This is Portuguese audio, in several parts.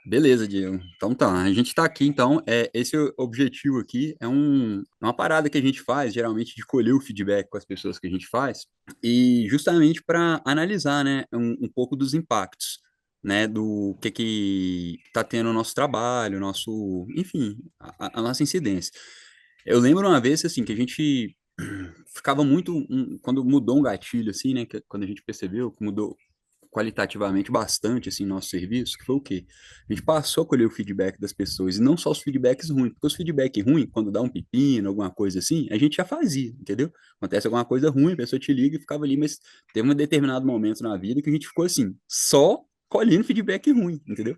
Beleza, Diego. Então tá, a gente está aqui, então, esse objetivo aqui é uma parada que a gente faz, geralmente, de colher o feedback com as pessoas que a gente faz, e justamente para analisar, né, um pouco dos impactos, né, do que está tendo o nosso trabalho, nosso, enfim, a nossa incidência. Eu lembro uma vez, assim, que a gente ficava muito, quando mudou um gatilho, assim, né, quando a gente percebeu que mudou qualitativamente bastante assim nosso serviço, que foi o quê? A gente passou a colher o feedback das pessoas e não só os feedbacks ruins, porque os feedback ruins, quando dá um pepino, alguma coisa assim, a gente já fazia, entendeu? Acontece alguma coisa ruim, a pessoa te liga e ficava ali, mas teve um determinado momento na vida que a gente ficou assim, só colhendo feedback ruim, entendeu?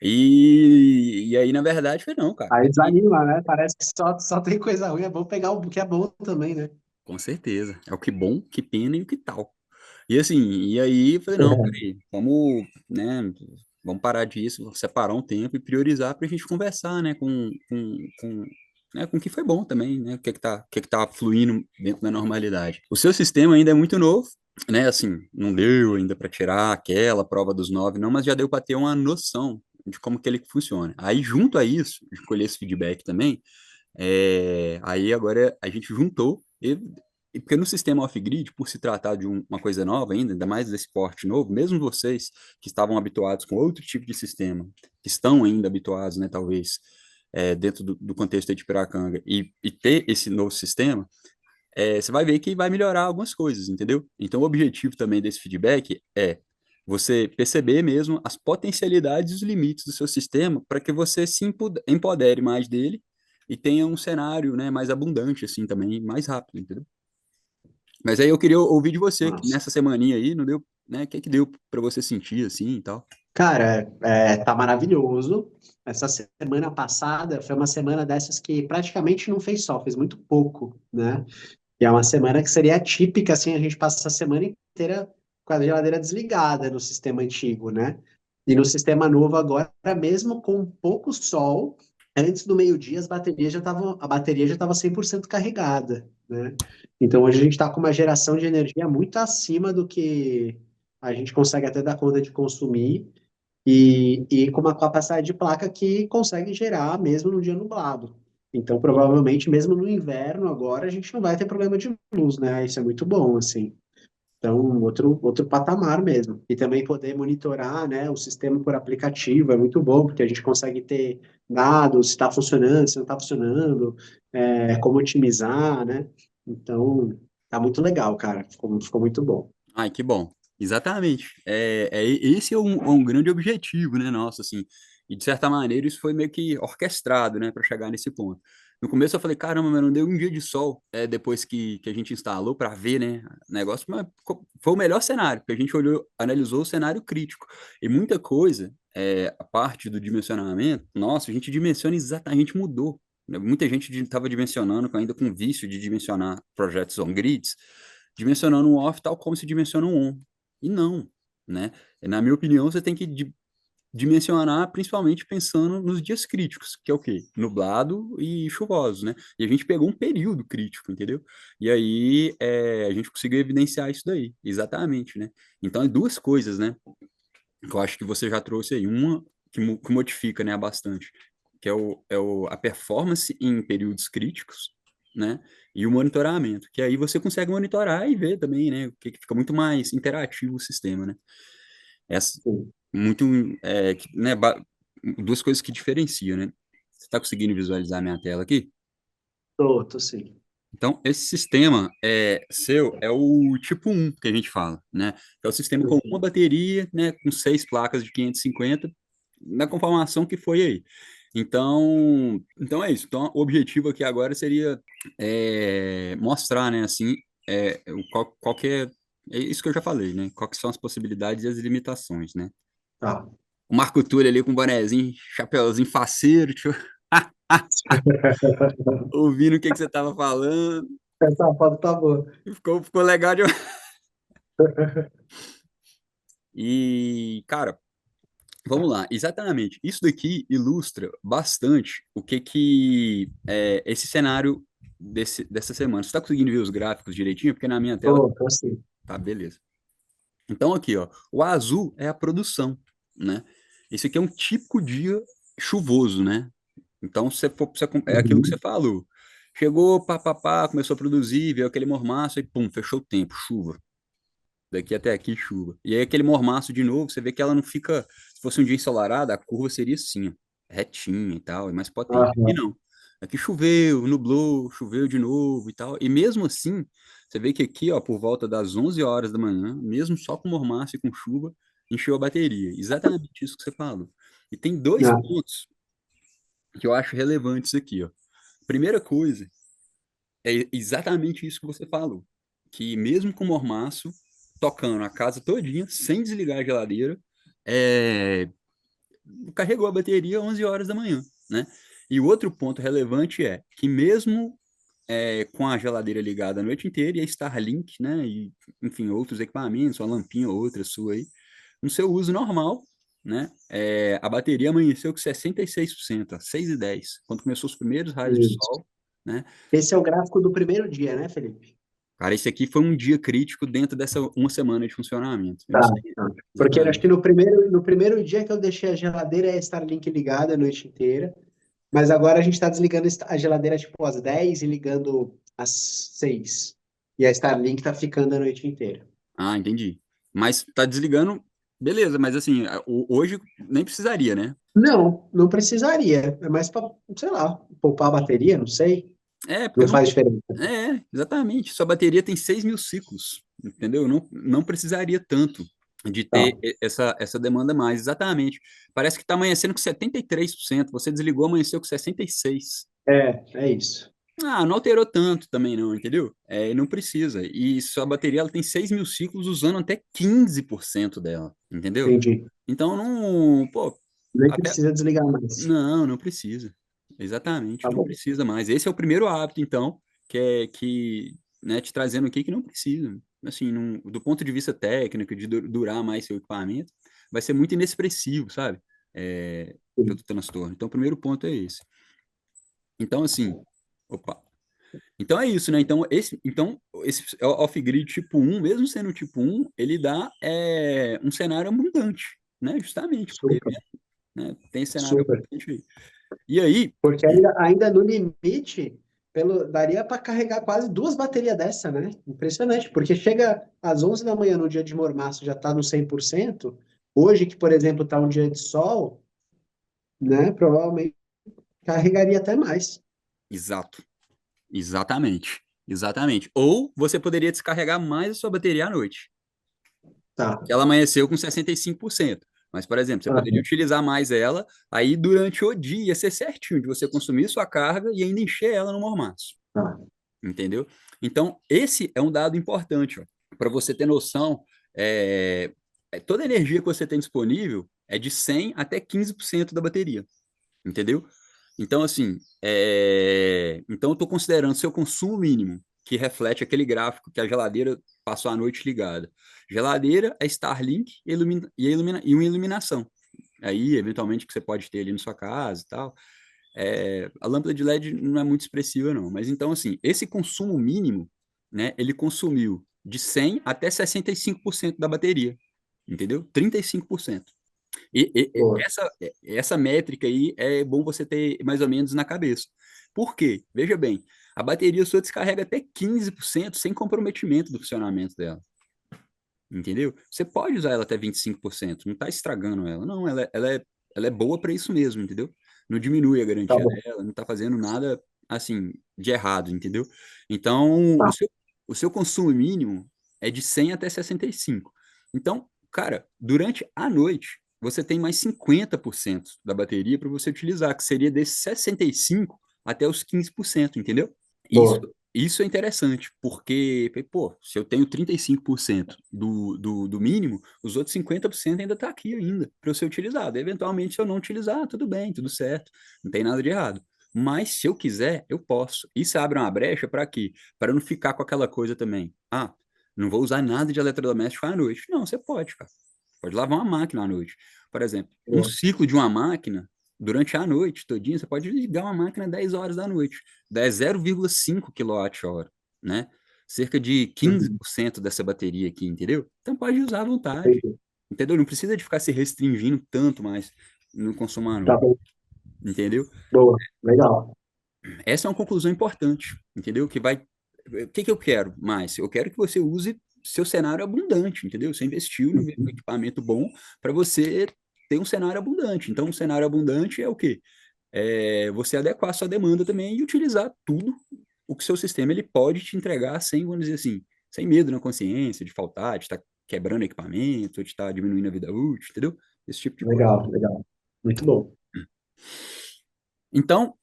E aí, na verdade, foi não, cara. Aí desanima, né? Parece que só tem coisa ruim, é bom pegar o que é bom também, né? Com certeza. É o que bom, que pena e o que tal. E assim, e aí eu falei, não, peraí, vamos, né, vamos parar disso, separar um tempo e priorizar para a gente conversar, né, com o que foi bom também, né, o que que tá fluindo dentro da normalidade. O seu sistema ainda é muito novo, né, assim, não deu ainda para tirar aquela prova dos 9, não, mas já deu para ter uma noção de como que ele funciona. Aí, junto a isso, de colher esse feedback também, aí agora a gente juntou, e porque no sistema off-grid, por se tratar de uma coisa nova ainda mais desse porte novo, mesmo vocês que estavam habituados com outro tipo de sistema, que estão ainda habituados, né, talvez, dentro do contexto aí de Piracanga, e ter esse novo sistema, você vai ver que vai melhorar algumas coisas, entendeu? Então, o objetivo também desse feedback é você perceber mesmo as potencialidades e os limites do seu sistema para que você se empodere mais dele e tenha um cenário, né, mais abundante, assim, também, mais rápido, entendeu? Mas aí eu queria ouvir de você, que Nossa. nessa semaninha aí, não deu, né, o que que deu para você sentir, assim, e tal? Cara, tá maravilhoso. Essa semana passada foi uma semana dessas que praticamente não fez sol, fez muito pouco, né? E é uma semana que seria atípica, assim, a gente passa a semana inteira com a geladeira desligada no sistema antigo, né? E no sistema novo agora, mesmo com pouco sol, antes do meio-dia a bateria já estava 100% carregada, né? Então hoje a gente está com uma geração de energia muito acima do que a gente consegue até dar conta de consumir e com uma capacidade de placa que consegue gerar mesmo no dia nublado. Então, provavelmente, mesmo no inverno agora, a gente não vai ter problema de luz, né? Isso é muito bom, assim. Então, outro patamar mesmo. E também poder monitorar, né, o sistema por aplicativo é muito bom, porque a gente consegue ter dados, se está funcionando, se não está funcionando, como otimizar, né? Então, tá muito legal, cara. Ficou muito bom. Ai, que bom. Exatamente. Esse é um grande objetivo, né, nosso, assim. E, de certa maneira, isso foi meio que orquestrado, né, para chegar nesse ponto. No começo eu falei, caramba, mas não deu um dia de sol depois que a gente instalou para ver, né, o negócio, mas foi o melhor cenário, porque a gente olhou, analisou o cenário crítico. E muita coisa, a parte do dimensionamento, nossa, a gente dimensiona exatamente, a gente mudou. Né? Muita gente estava dimensionando, ainda com vício de dimensionar projetos on-grids, dimensionando um off tal como se dimensiona um on. E não, né? Na minha opinião, você tem que dimensionar principalmente pensando nos dias críticos, que é o quê? Nublado e chuvosos, né? E a gente pegou um período crítico, entendeu? E aí a gente conseguiu evidenciar isso daí, exatamente, né? Então, é duas coisas, né? Que eu acho que você já trouxe aí. Uma que modifica, né, bastante, que a performance em períodos críticos, né? E o monitoramento, que aí você consegue monitorar e ver também, né? Que fica muito mais interativo o sistema, né? Essa, Sim. muito, né? Duas coisas que diferenciam, né? Você está conseguindo visualizar minha tela aqui? Tô sim. Então, esse sistema seu é o tipo um que a gente fala, né? É o sistema com uma bateria, né? Com 6 placas de 550, na conformação que foi aí. Então é isso. Então, o objetivo aqui agora seria mostrar, né? Assim, qual que é isso que eu já falei, né? Quais que são as possibilidades e as limitações, né? Tá. O Marco Túlio ali com bonezinho, chapeuzinho faceiro, ouvindo o que você estava falando. Essa foto tá boa. Ficou legal de... E, cara, vamos lá, exatamente. Isso daqui ilustra bastante o que é esse cenário dessa semana. Você está conseguindo ver os gráficos direitinho? Porque na minha tela Tô sim. tá beleza. Então aqui, ó, o azul é a produção, né? Esse aqui é um típico dia chuvoso, né? Então, é aquilo que você Uhum. falou. Chegou, pá, pá, pá, começou a produzir, veio aquele mormaço e pum, fechou o tempo, chuva. Daqui até aqui, chuva. E aí aquele mormaço de novo, você vê que ela não fica. Se fosse um dia ensolarado, a curva seria assim, ó, retinha e tal, e mais potente. Aqui Aham. não. Aqui choveu, nublou, choveu de novo e tal. E mesmo assim, você vê que aqui, ó, por volta das 11 horas da manhã, mesmo só com mormaço e com chuva, encheu a bateria. Exatamente isso que você falou. E tem dois Ah, pontos que eu acho relevantes aqui, ó. Primeira coisa é exatamente isso que você falou, que mesmo com mormaço, tocando a casa todinha, sem desligar a geladeira, é, carregou a bateria 11 horas da manhã, né? E o outro ponto relevante é que mesmo com a geladeira ligada a noite inteira e a Starlink, né? E, enfim, outros equipamentos, uma lampinha ou outra sua aí, no seu uso normal, né? A bateria amanheceu com 66%, ó, 6 e 10 quando começou os primeiros raios de isso. sol, né? Esse é o gráfico do primeiro dia, né, Felipe? Cara, esse aqui foi um dia crítico dentro dessa uma semana de funcionamento. Eu não Tá, sei tá. Porque eu acho que exatamente. no primeiro dia que eu deixei a geladeira é Starlink ligada a noite inteira, mas agora a gente está desligando a geladeira tipo às 10 e ligando às 6. E a Starlink tá ficando a noite inteira. Ah, entendi. Mas tá desligando, beleza, mas assim, hoje nem precisaria, né? Não, não precisaria. É mais para, sei lá, poupar a bateria, não sei. Porque Não não. faz diferença. Exatamente. Sua bateria tem 6.000 ciclos, entendeu? Não precisaria tanto de ter Tá. essa demanda mais. Exatamente. Parece que está amanhecendo com 73%. Você desligou, amanheceu com 66%. É isso. Não alterou tanto também não, entendeu? Não precisa. E sua bateria ela tem 6.000 ciclos usando até 15% dela, entendeu? Entendi. Então não, pô, Nem até precisa desligar mais. não precisa. Exatamente, Tá não bom. precisa mais. Esse é o primeiro hábito, então, que né, te trazendo aqui que não precisa. Assim, do ponto de vista técnico, de durar mais seu equipamento, vai ser muito inexpressivo, sabe? Pelo Sim. transtorno. Então, o primeiro ponto é esse. Então, assim, opa. Então é isso, né? Esse off-grid tipo um mesmo sendo tipo um ele dá um cenário abundante, né? Justamente por ele, Super, né? Tem esse cenário super. abundante aí. E aí, Porque ainda no limite, daria para carregar quase duas baterias dessa, né? Impressionante, porque chega às 11 da manhã no dia de mormaço, já está no 100%. Hoje, que, por exemplo, está um dia de sol, né? Provavelmente carregaria até mais. exato, exatamente, exatamente. Ou você poderia descarregar mais a sua bateria à noite, Tá. que ela amanheceu com 65%. Mas, por exemplo, você poderia Aham. utilizar mais ela, aí durante o dia ia ser certinho de você consumir sua carga e ainda encher ela no mormaço. Tá. Entendeu? Então, esse é um dado importante, para você ter noção. Toda a energia que você tem disponível é de 100 até 15% da bateria, entendeu? Então, assim, então eu estou considerando seu consumo mínimo, que reflete aquele gráfico que a geladeira passou a noite ligada. Geladeira é Starlink e uma iluminação. Aí, eventualmente, que você pode ter ali na sua casa e tal. A lâmpada de LED não é muito expressiva, não. Mas então, assim, esse consumo mínimo, né, ele consumiu de 100 até 65% da bateria, entendeu? 35%. Boa. Essa métrica aí é bom você ter mais ou menos na cabeça. Por quê? Veja bem, a bateria sua descarrega até 15% sem comprometimento do funcionamento dela, entendeu? Você pode usar ela até 25%, não está estragando ela. Não, ela é boa para isso mesmo, entendeu? Não diminui a Tá garantia bom. dela, não está fazendo nada, assim, de errado, entendeu? Então, Tá. o seu consumo mínimo é de 100 até 65. Então, cara, durante a noite, você tem mais 50% da bateria para você utilizar, que seria desses 65 até os 15%, entendeu? Isso, Boa. isso é interessante, porque, pô, se eu tenho 35% do mínimo, os outros 50% ainda está aqui ainda, para eu ser utilizado. Eventualmente, se eu não utilizar, tudo bem, tudo certo, não tem nada de errado. Mas se eu quiser, eu posso. Isso abre uma brecha para quê? Para não ficar com aquela coisa também. Não vou usar nada de eletrodoméstico à noite. Não, você pode, cara. Pode lavar uma máquina à noite. Por exemplo, um Boa. ciclo de uma máquina, durante a noite todinha, você pode ligar uma máquina às 10 horas da noite. Dá 0,5 kWh, né? Cerca de Uhum. 15% dessa bateria aqui, entendeu? Então pode usar à vontade. Entendi. entendeu? Não precisa de ficar se restringindo tanto mais no consumo à Tá noite, bom. entendeu? Boa, legal. Essa é uma conclusão importante, entendeu? Que vai. O que que eu quero mais? Eu quero que você use seu cenário abundante, entendeu? Você investiu no equipamento bom para você ter um cenário abundante. Então, um cenário abundante é o quê? É você adequar a sua demanda também e utilizar tudo o que seu sistema ele pode te entregar sem, vamos dizer assim, sem medo na consciência de faltar, de estar quebrando equipamento, de estar diminuindo a vida útil, entendeu? Esse tipo de coisa. Legal, legal. Muito bom. Então,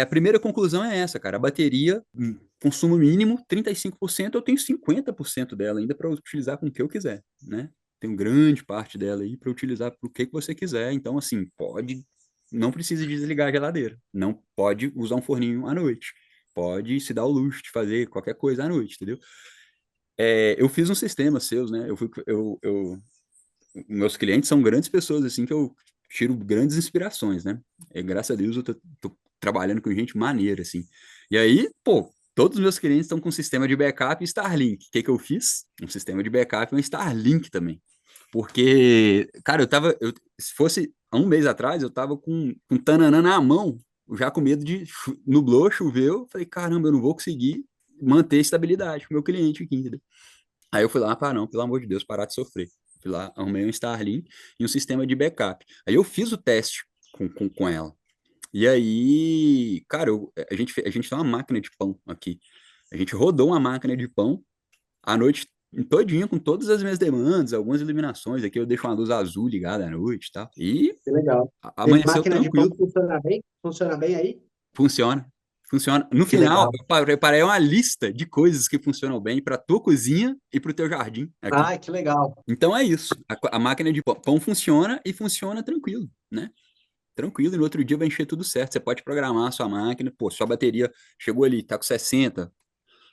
a primeira conclusão é essa, cara. A bateria, consumo mínimo, 35%, eu tenho 50% dela ainda para utilizar com o que eu quiser, né? Tenho grande parte dela aí para utilizar para o que você quiser. Então, assim, não precisa desligar a geladeira. Não pode usar um forninho à noite. Pode se dar o luxo de fazer qualquer coisa à noite, entendeu? Eu fiz um sistema seus, né? Meus clientes são grandes pessoas, assim, que eu tiro grandes inspirações, né? Graças a Deus eu tô trabalhando com gente maneira, assim. E aí, pô, todos os meus clientes estão com um sistema de backup e Starlink. O que que eu fiz? Um sistema de backup e um Starlink também. Porque, cara, se fosse há um mês atrás, eu tava com Tananã na mão, já com medo de nublou, choveu. Falei, caramba, eu não vou conseguir manter estabilidade com o meu cliente aqui, entendeu? Aí eu fui lá, não, pelo amor de Deus, parar de sofrer. Fui lá, arrumei um Starlink e um sistema de backup. Aí eu fiz o teste com ela. E aí, cara, a gente tem uma máquina de pão aqui. A gente rodou uma máquina de pão à noite todinha, com todas as minhas demandas, algumas iluminações. Aqui eu deixo uma luz azul ligada à noite e tal. E Que legal. E amanheceu máquina de pão tranquilo. funciona bem? Funciona bem aí? Funciona. Funciona. No Que final, legal. eu preparei uma lista de coisas que funcionam bem para tua cozinha e para o teu jardim aqui. Ah, que legal. Então é isso. A máquina de pão funciona e funciona tranquilo, né? Tranquilo, e no outro dia vai encher tudo certo. Você pode programar a sua máquina, pô, sua bateria chegou ali, tá com 60,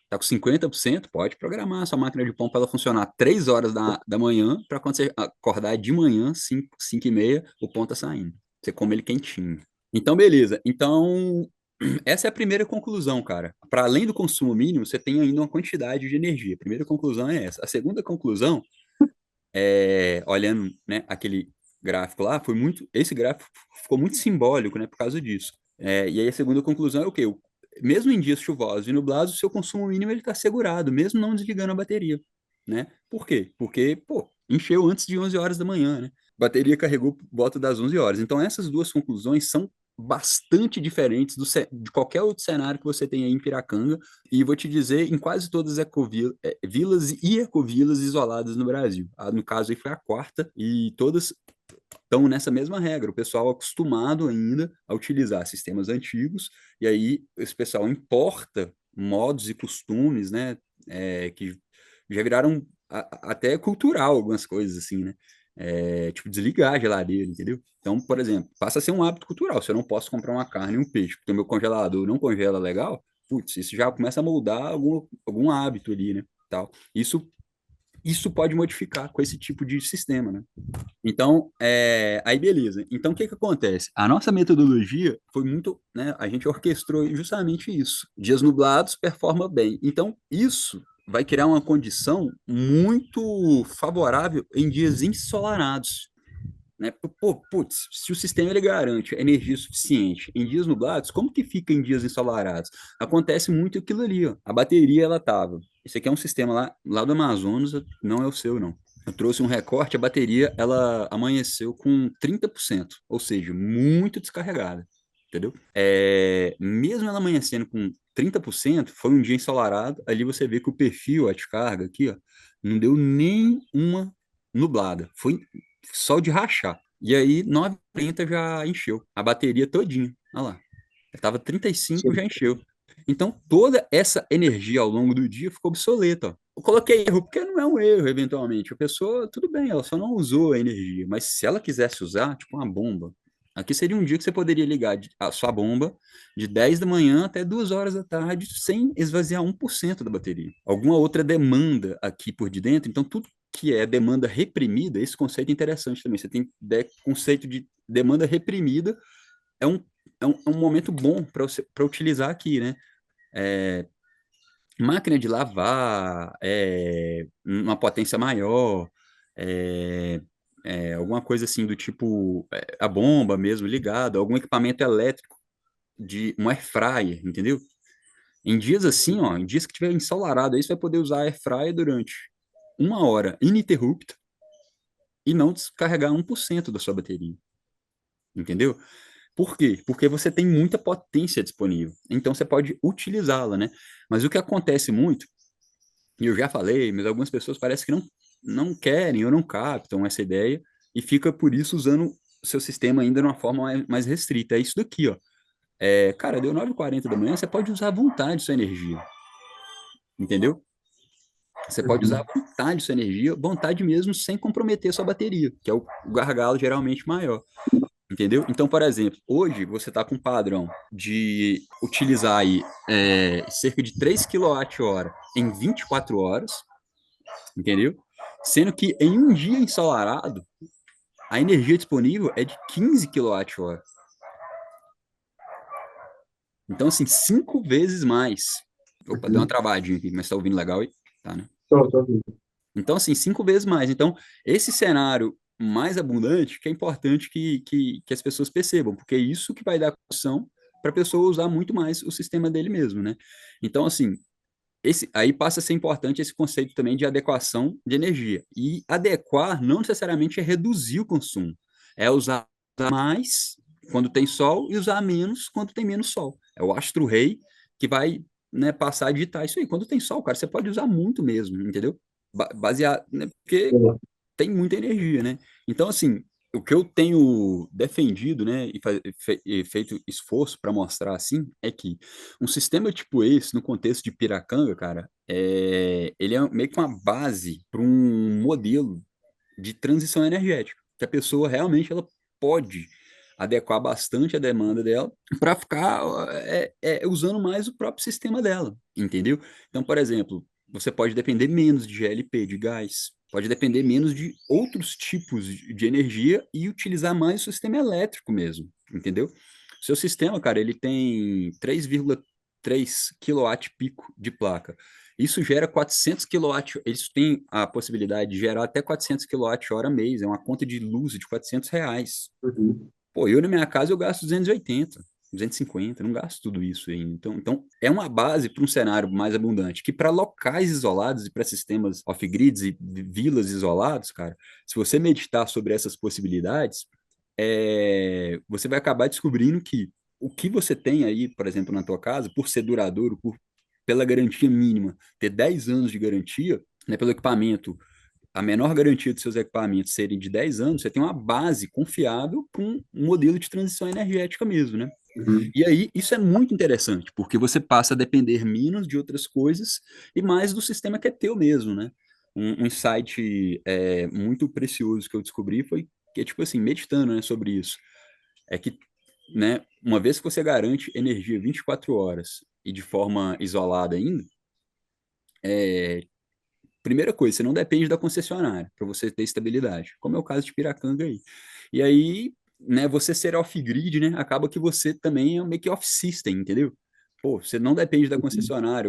tá com 50%, pode programar a sua máquina de pão para ela funcionar 3 horas da manhã, para quando você acordar de manhã, 5 e meia, o pão tá saindo. Você come ele quentinho. Então, beleza. Então, essa é a primeira conclusão, cara. Para além do consumo mínimo, você tem ainda uma quantidade de energia. A primeira conclusão é essa. A segunda conclusão olhando, né, aquele gráfico lá, esse gráfico ficou muito simbólico, né, por causa disso. E aí a segunda conclusão é o quê? Mesmo em dias chuvosos e nublados, o seu consumo mínimo ele está assegurado, mesmo não desligando a bateria, né? Por quê? Porque, pô, encheu antes de 11 horas da manhã, né? Bateria carregou por volta das 11 horas. Então essas duas conclusões são bastante diferentes de qualquer outro cenário que você tem aí em Piracanga, e vou te dizer, em quase todas as vilas e ecovilas isoladas no Brasil. No caso aí foi a quarta, e todas estão nessa mesma regra. O pessoal acostumado ainda a utilizar sistemas antigos, e aí esse pessoal importa modos e costumes, né, que já viraram até cultural algumas coisas assim, né? Tipo, desligar a geladeira, entendeu? Então, por exemplo, passa a ser um hábito cultural. Se eu não posso comprar uma carne e um peixe, porque o meu congelador não congela legal, putz, isso já começa a moldar algum hábito ali, né? Tal. Isso pode modificar com esse tipo de sistema, né? Então, aí beleza. Então, o que que acontece? A nossa metodologia foi muito, né? A gente orquestrou justamente isso. Dias nublados performa bem. Então, isso vai criar uma condição muito favorável em dias ensolarados, né? Pô, putz, se o sistema ele garante energia suficiente em dias nublados, como que fica em dias ensolarados? Acontece muito aquilo ali, ó. A bateria ela tava. Esse aqui é um sistema lá do Amazonas, não é o seu, não. Eu trouxe um recorte, a bateria ela amanheceu com 30%, ou seja, muito descarregada, entendeu? Mesmo ela amanhecendo com 30%, foi um dia ensolarado, ali você vê que o perfil, a descarga aqui, ó, não deu nem uma nublada. Foi sol de rachar. E aí, 9h40 já encheu. A bateria todinha. Olha lá. Tava 35, Sim. já encheu. Então, toda essa energia ao longo do dia ficou obsoleta. Ó. Eu coloquei erro, porque não é um erro, eventualmente. A pessoa, tudo bem, ela só não usou a energia. Mas se ela quisesse usar, tipo uma bomba, aqui seria um dia que você poderia ligar a sua bomba de 10 da manhã até 2 horas da tarde sem esvaziar 1% da bateria. Alguma outra demanda aqui por de dentro, então tudo que é demanda reprimida, esse conceito é interessante também. Você tem conceito de demanda reprimida, é um, é um momento bom para utilizar aqui, né? É, máquina de lavar, uma potência maior, é, alguma coisa assim do tipo a bomba mesmo ligada, algum equipamento elétrico de um air fryer, entendeu? Em dias assim, ó, em dias que tiver ensolarado, aí você vai poder usar a air fryer durante 1 hora ininterrupta e não descarregar 1% da sua bateria, entendeu? Por quê? Porque você tem muita potência disponível, então você pode utilizá-la, né? Mas o que acontece muito, e eu já falei, mas algumas pessoas parece que não querem ou não captam essa ideia e fica por isso usando o seu sistema ainda de uma forma mais restrita. É isso daqui, ó. Cara, deu 9h40 da manhã, você pode usar à vontade sua energia, entendeu? Você pode usar Uhum. à vontade sua energia, vontade mesmo, sem comprometer sua bateria, que é o gargalo geralmente maior, entendeu? Então, por exemplo, hoje você está com um padrão de utilizar aí cerca de 3 kWh em 24 horas, entendeu? Sendo que em um dia ensolarado, a energia disponível é de 15 kWh. Então, assim, 5 vezes mais. Opa, deu uma Uhum. travadinha aqui, mas tá ouvindo legal aí? Tá, né? Tô ouvindo. Então, assim, 5 vezes mais. Então, esse cenário mais abundante, que é importante que as pessoas percebam, porque é isso que vai dar condição para a pessoa usar muito mais o sistema dele mesmo, né? Então, assim, aí passa a ser importante esse conceito também de adequação de energia. E adequar não necessariamente é reduzir o consumo, é usar mais quando tem sol e usar menos quando tem menos sol. É o astro-rei que vai, né, passar a digitar isso aí. Quando tem sol, cara, você pode usar muito mesmo, entendeu? Baseado, né, porque tem muita energia, né? Então, assim, o que eu tenho defendido, né, e feito esforço para mostrar assim, é que um sistema tipo esse, no contexto de Piracanga, cara, ele é meio que uma base para um modelo de transição energética, que a pessoa realmente ela pode adequar bastante a demanda dela para ficar usando mais o próprio sistema dela, entendeu? Então, por exemplo, você pode depender menos de GLP, de gás, pode depender menos de outros tipos de energia e utilizar mais o sistema elétrico mesmo, entendeu? Seu sistema, cara, ele tem 3,3 kW pico de placa. Isso gera 400 kW, eles têm a possibilidade de gerar até 400 kWh mês, é uma conta de luz de R$ 400. Uhum. Pô, eu na minha casa eu gasto 280, 250, não gasto tudo isso ainda. Então é uma base para um cenário mais abundante, que para locais isolados e para sistemas off-grids e vilas isolados, cara, se você meditar sobre essas possibilidades, você vai acabar descobrindo que o que você tem aí, por exemplo, na tua casa, por ser duradouro, pela garantia mínima, ter 10 anos de garantia, né, pelo equipamento, a menor garantia dos seus equipamentos serem de 10 anos, você tem uma base confiável para um modelo de transição energética mesmo, né? Uhum. E aí, isso é muito interessante, porque você passa a depender menos de outras coisas e mais do sistema que é teu mesmo, né? Um insight muito precioso que eu descobri foi que, tipo assim, meditando, né, sobre isso, é que, né, uma vez que você garante energia 24 horas e de forma isolada ainda, primeira coisa, você não depende da concessionária para você ter estabilidade, como é o caso de Piracanga aí. E aí, né, você ser off-grid, né, acaba que você também é meio que off-system, entendeu? Pô, você não depende da Uhum. concessionária,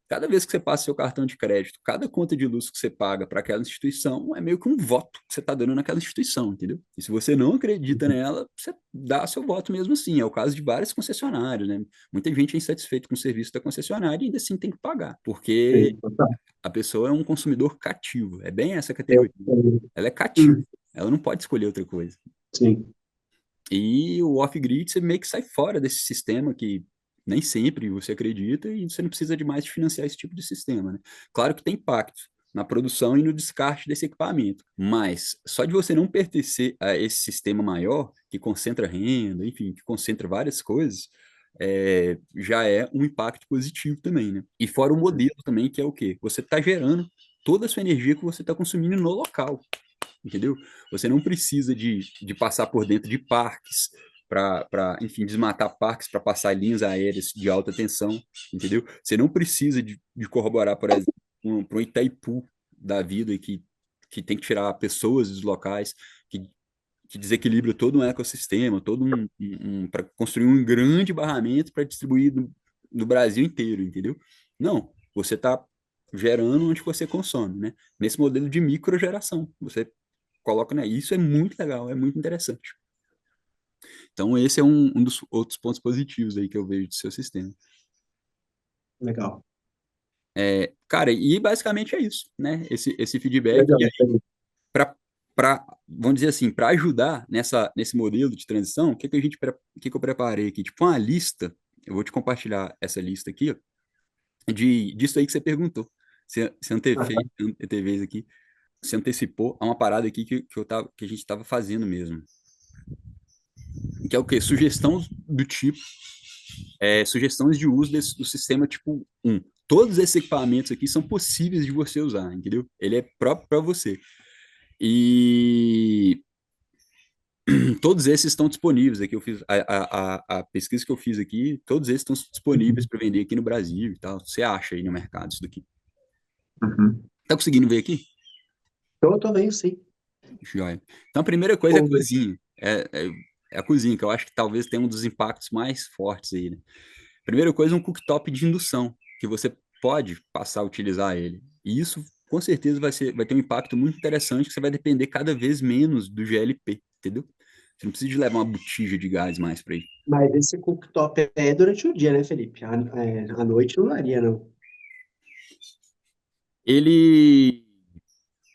cada vez que você passa seu cartão de crédito, cada conta de luz que você paga para aquela instituição é meio que um voto que você está dando naquela instituição, entendeu? E se você não acredita nela, você dá seu voto mesmo assim. É o caso de várias concessionárias, né? Muita gente é insatisfeita com o serviço da concessionária e ainda assim tem que pagar, porque Sim, total. a pessoa é um consumidor cativo. É bem essa Eu- categoria. Ela é cativa. Hum. Ela não pode escolher outra coisa. Sim. E o off-grid, você meio que sai fora desse sistema que nem sempre você acredita e você não precisa de mais de financiar esse tipo de sistema, né? Claro que tem impacto na produção e no descarte desse equipamento, mas só de você não pertencer a esse sistema maior, que concentra renda, enfim, que concentra várias coisas, já é um impacto positivo também, né? E fora o modelo também, que é o quê? Você está gerando toda a sua energia que você está consumindo no local, entendeu? Você não precisa de passar por dentro de parques enfim, desmatar parques para passar linhas aéreas de alta tensão, entendeu? Você não precisa de corroborar, por exemplo, para um Itaipu da vida que tem que tirar pessoas dos locais, que, que desequilibra todo um ecossistema, para construir um grande barramento para distribuir no Brasil inteiro, entendeu? Não, você está gerando onde você consome, né? Nesse modelo de microgeração. Você coloca, né? Isso é muito legal, é muito interessante. Então, esse é um dos outros pontos positivos aí que eu vejo do seu sistema. Legal. Cara, e basicamente é isso, né? Esse feedback Legal, Felipe. para, vamos dizer assim, para ajudar nesse modelo de transição, o que eu preparei aqui? Tipo, uma lista, eu vou te compartilhar essa lista aqui, ó, disso aí que você perguntou. Você antevez aqui, se antecipou a uma parada aqui que a gente estava fazendo mesmo. Que é o quê? Sugestão do tipo, sugestões de uso do sistema tipo um. Todos esses equipamentos aqui são possíveis de você usar, entendeu? Ele é próprio para você. E todos esses estão disponíveis aqui. Eu fiz a pesquisa que eu fiz aqui, todos esses estão disponíveis Uhum. para vender aqui no Brasil e tal. Você acha aí no mercado isso daqui? Uhum. Tá conseguindo ver aqui? Tô bem, sim. Joia. Então, a primeira coisa é a Bom, cozinha. É a cozinha, que eu acho que talvez tenha um dos impactos mais fortes aí, né? Primeira coisa, um cooktop de indução, que você pode passar a utilizar ele. E isso, com certeza, vai ter um impacto muito interessante, que você vai depender cada vez menos do GLP, entendeu? Você não precisa de levar uma botija de gás mais para aí. mas esse cooktop é durante o dia, né, Felipe? À noite não daria, não. Ele,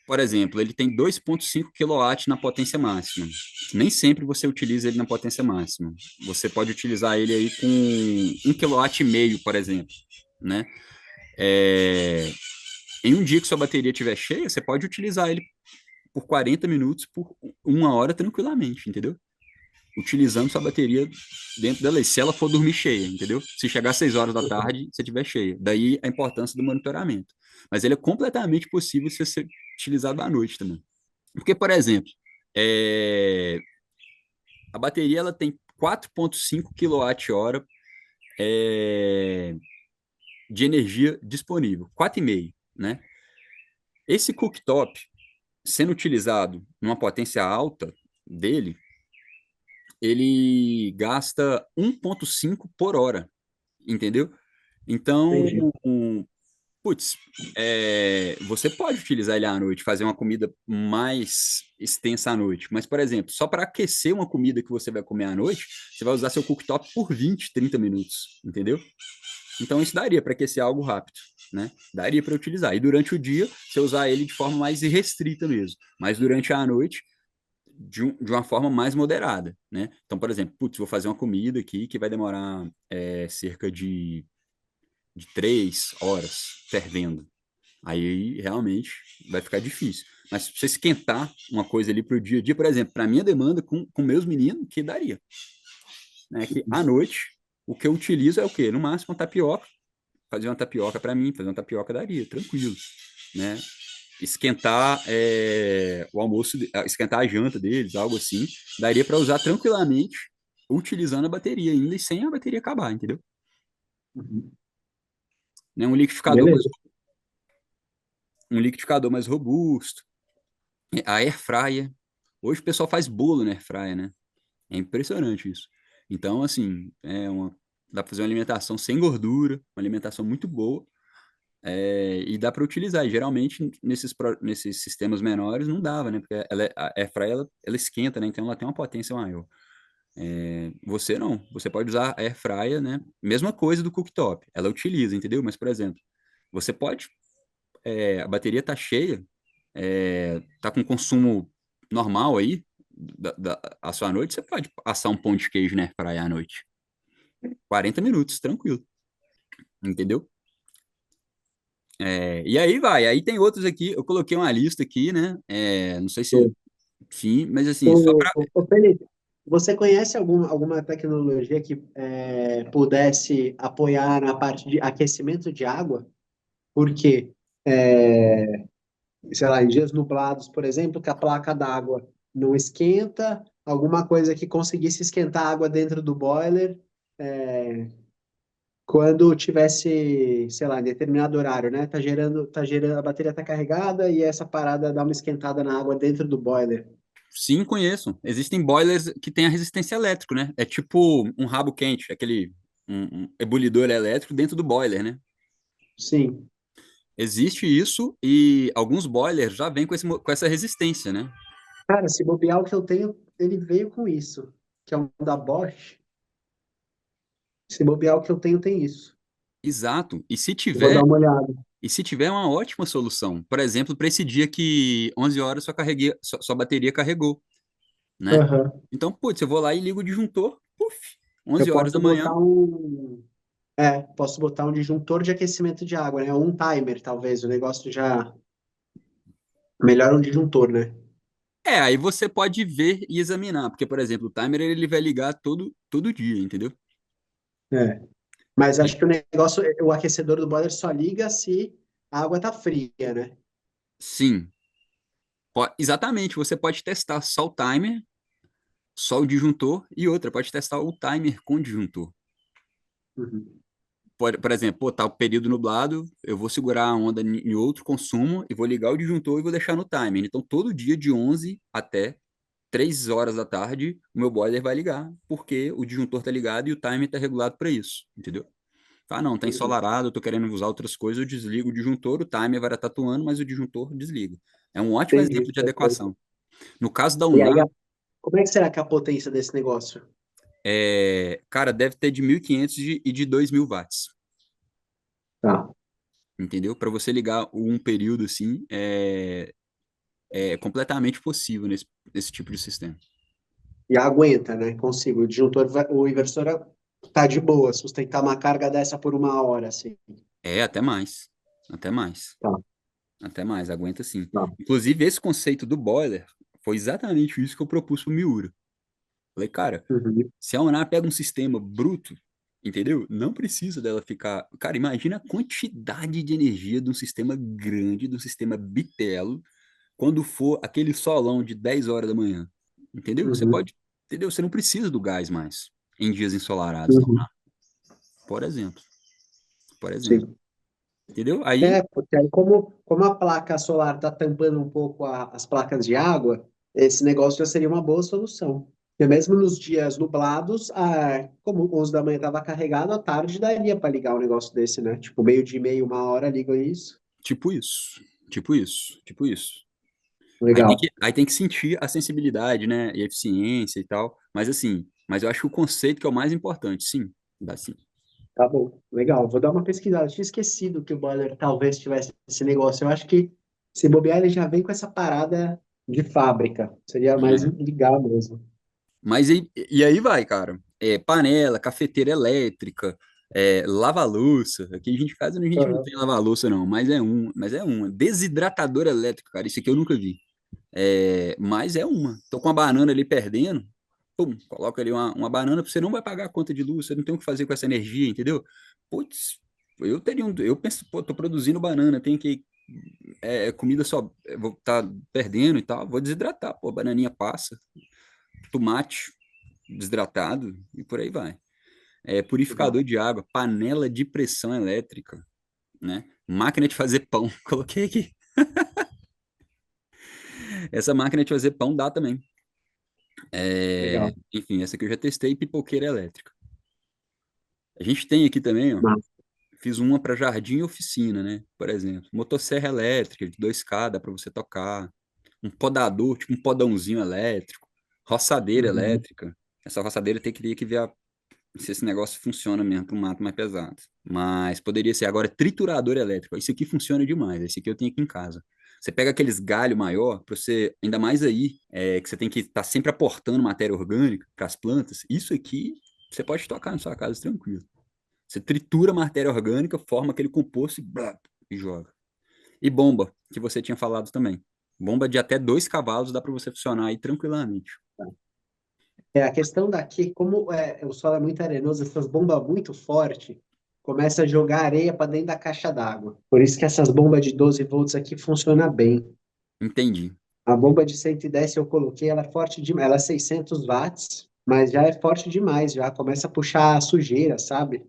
por exemplo, ele tem 2,5 kW na potência máxima. Nem sempre você utiliza ele na potência máxima. Você pode utilizar ele aí com 1,5 kW, por exemplo, né? É, Em um dia que sua bateria estiver cheia, você pode utilizar ele por 40 minutos, por 1 hora tranquilamente, entendeu? Utilizando sua bateria dentro dela, se ela for dormir cheia, entendeu? Se chegar às 6 horas da tarde, se estiver cheia. Daí a importância do monitoramento. Mas ele é completamente possível se ser utilizado à noite também. Porque, por exemplo, é, a bateria ela tem 4,5 kWh de energia disponível, 4,5, né? Esse cooktop, sendo utilizado numa potência alta dele, ele gasta 1,5 por hora, entendeu? Então, Entendi. putz, você pode utilizar ele à noite, fazer uma comida mais extensa à noite. Mas, por exemplo, só para aquecer uma comida que você vai comer à noite, você vai usar seu cooktop por 20, 30 minutos, entendeu? Então, isso daria para aquecer algo rápido, né? Daria para utilizar. E durante o dia, você usar ele de forma mais irrestrita mesmo. Mas durante a noite, de uma forma mais moderada, né? Então, por exemplo, putz, vou fazer uma comida aqui que vai demorar cerca de 3 horas fervendo. Aí realmente vai ficar difícil. Mas se você esquentar uma coisa ali para o dia a dia, por exemplo, para minha demanda com meus meninos, que daria. Né? Que à noite, o que eu utilizo é o quê? No máximo uma tapioca. Fazer uma tapioca para mim, fazer uma tapioca daria, tranquilo. Né? Esquentar o almoço, esquentar a janta deles, algo assim, daria para usar tranquilamente, utilizando a bateria ainda e sem a bateria acabar, entendeu? Uhum. Né? Beleza. Um liquidificador mais robusto, a air fryer. Hoje o pessoal faz bolo na air fryer, né? É impressionante isso. Então, assim, dá para fazer uma alimentação sem gordura, uma alimentação muito boa, e dá para utilizar. E, geralmente, nesses sistemas menores, não dava, né? Porque a air fryer, ela esquenta, né? Então, ela tem uma potência maior. Você não. Você pode usar a air fryer, né? Mesma coisa do cooktop. Ela utiliza, entendeu? Mas, por exemplo, você pode... a bateria tá cheia, tá com consumo normal aí, a sua noite, você pode assar um pão de queijo na air fryer à noite. 40 minutos, tranquilo. Entendeu? E aí vai. Aí tem outros aqui. Eu coloquei uma lista aqui, né? Não sei se. Sim, mas assim, só para. Felipe, você conhece alguma tecnologia que pudesse apoiar na parte de aquecimento de água? Porque, sei lá, em dias nublados, por exemplo, que a placa d'água não esquenta, alguma coisa que conseguisse esquentar a água dentro do boiler, é, quando tivesse, sei lá, em determinado horário, né? A bateria tá carregada e essa parada dá uma esquentada na água dentro do boiler. Sim, conheço. Existem boilers que têm a resistência elétrica, né? É tipo um rabo quente, um ebulidor elétrico dentro do boiler, né? Sim. Existe isso e alguns boilers já vêm com essa resistência, né? Cara, se bobear o que eu tenho, ele veio com isso, que é um da Bosch. Se bobear o que eu tenho, tem isso. Exato. Eu vou dar uma olhada. E se tiver é uma ótima solução. Por exemplo, para esse dia que 11 horas sua bateria carregou, né? Aham. Então, putz, eu vou lá e ligo o disjuntor, puf, Eu 11 horas da posso manhã. botar um. É, posso botar um disjuntor de aquecimento de água, né? Um timer, talvez. O negócio já. Melhor um disjuntor, né? É, aí você pode ver e examinar, porque, por exemplo, o timer ele vai ligar todo dia, entendeu? É. Mas E acho que o negócio, o aquecedor do boiler só liga se a água tá fria, né? sim, exatamente, você pode testar só o timer, só o disjuntor e outra, pode testar o timer com disjuntor. Uhum. Por exemplo, pô, tá o período nublado, eu vou segurar a onda em outro consumo e vou ligar o disjuntor e vou deixar no timer. Então, todo dia de 11 até 3 horas da tarde, o meu boiler vai ligar, porque o disjuntor tá ligado e o timer tá regulado para isso, entendeu? Ah, não, tá Entendi. ensolarado, eu tô querendo usar outras coisas, eu desligo o disjuntor, o timer vai estar atuando, mas o disjuntor desliga. É um ótimo Entendi. exemplo de Perfeito. adequação. No caso da E aí, UNAP, como é que será que é a potência desse negócio? cara, deve ter de 1.500 e de 2.000 watts, Tá. entendeu? Para você ligar um período assim, é completamente possível nesse tipo de sistema. E aguenta, né? Consigo. O disjuntor, o inversor tá de boa, sustentar uma carga dessa por uma hora, assim. É, até mais. Até mais. Tá, Até mais, aguenta sim. tá. Inclusive, esse conceito do boiler foi exatamente isso que eu propus pro Miura. Falei, cara, Uhum. se a Onar pega um sistema bruto, entendeu? Não precisa dela ficar. Cara, imagina a quantidade de energia de um sistema grande, de um sistema bitelo, quando for aquele solão de 10 horas da manhã. Entendeu? Você Uhum. pode. Entendeu? Você não precisa do gás mais em dias ensolarados, não, Uhum. por exemplo. Por exemplo. Sim. Entendeu? Aí, É, porque aí como a placa solar está tampando um pouco as placas de água, esse negócio já seria uma boa solução. Porque mesmo nos dias nublados, como o 11 da manhã estava carregado, à tarde daria para ligar um negócio desse, né? Tipo, meio de meia, uma hora, liga isso. tipo isso. Tipo isso. Tipo isso. Legal. Aí tem que sentir a sensibilidade, né? E a eficiência e tal. Mas assim, mas eu acho que o conceito que é o mais importante, sim. Dá sim. Tá bom, legal. Vou dar uma pesquisada. Eu tinha esquecido que o boiler talvez tivesse esse negócio. Eu acho que se bobear, ele já vem com essa parada de fábrica. Seria mais É. ligar mesmo. Mas e aí vai, cara. Panela, cafeteira elétrica, lava-louça. Aqui a gente não Aham. tem lava-louça, não, mas é uma. Desidratador elétrico, cara. Isso aqui eu nunca vi. Mas é uma. Tô com a banana ali perdendo. Pum, coloca ali uma banana, você não vai pagar a conta de luz, você não tem o que fazer com essa energia, entendeu? Putz, eu penso, pô, tô produzindo banana, tenho que, comida só, vou estar perdendo e tal, vou desidratar, pô, bananinha passa, tomate desidratado e por aí vai. Legal. Purificador de água, panela de pressão elétrica, né? Máquina de fazer pão, coloquei aqui. Essa máquina de fazer pão dá também. Legal. Enfim, essa que eu já testei, pipoqueira elétrica. A gente tem aqui também, ó, Massa. fiz uma para jardim e oficina, né? Por exemplo, motosserra elétrica de 2K dá para você tocar, um podador, tipo um podãozinho elétrico, roçadeira Uhum. elétrica. Essa roçadeira teria que ver se esse negócio funciona mesmo para um mato mais pesado. Mas poderia ser agora triturador elétrico. Isso aqui funciona demais. Esse aqui eu tenho aqui em casa. Você pega aqueles galho maior, para você, ainda mais aí, que você tem que estar sempre aportando matéria orgânica para as plantas. Isso aqui você pode tocar na sua casa tranquilo. Você tritura a matéria orgânica, forma aquele composto e, blá, e joga. E bomba, que você tinha falado também. Bomba de até 2 cavalos dá para você funcionar aí tranquilamente. A questão daqui, como o solo é muito arenoso, essas bombas muito fortes, começa a jogar areia para dentro da caixa d'água. Por isso que essas bombas de 12 volts aqui funcionam bem. Entendi. A bomba de 110 que eu coloquei, ela é forte demais. Ela é 600 watts, mas já é forte demais, já começa a puxar a sujeira, sabe?